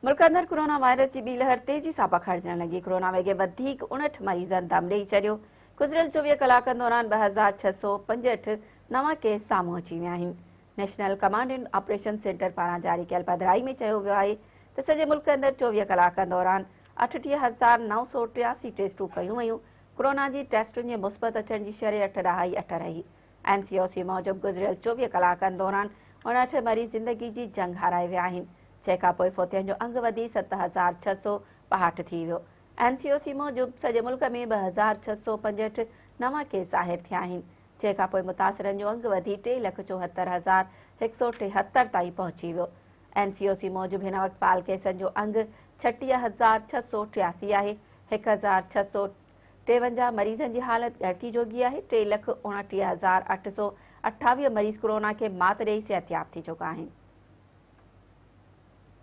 मुल्क अंदर corona virus की ॿी लहर तेज़ी सां पखिड़जण लगी। कोरोना वेगे 59 मरीज़नि दम ॾेई छॾियो। गुज़िरियल 24 कलाकनि दौरान 2665 नवां केस साम्हूं अची विया आहिनि। National command and operation centre पारां जारी कयल पधिराई में चयो वियो आहे त सॼे मुल्क अंदर 24 कलाकनि दौरान 38,983 टेस्टूं कयूं वयूं। कोरोना जी टेस्टुनि जे मुस्बत अचण जी शरह 8.8 रही। NCOC मूजिबि गुज़िरियल 24 कलाकनि दौरान 59 मरीज़ ज़िंदगी जी जंग हाराए विया आहिनि। जंहिंखां पोइ फोतियनि जो अंग वधी 7,662 थी वियो। NCOC मूजिबि सॼे मुल्क में 2,665 नवां केस ज़ाहिर थिया आहिनि। जंहिंखां पोइ मुतासिरनि जो अंग वधी 3,74,173 ताईं पहुची वियो। NCOC मूजिबि हिन वक़्तु फाल केसनि जो अंग 36,683 आहे। 1,653 मरीज़नि जी हालत ॻणिती जोगी आहे। 3,29,828 मरीज़ कोरोना खे मात ॾेई सिहतयाब थी चुका आहिनि।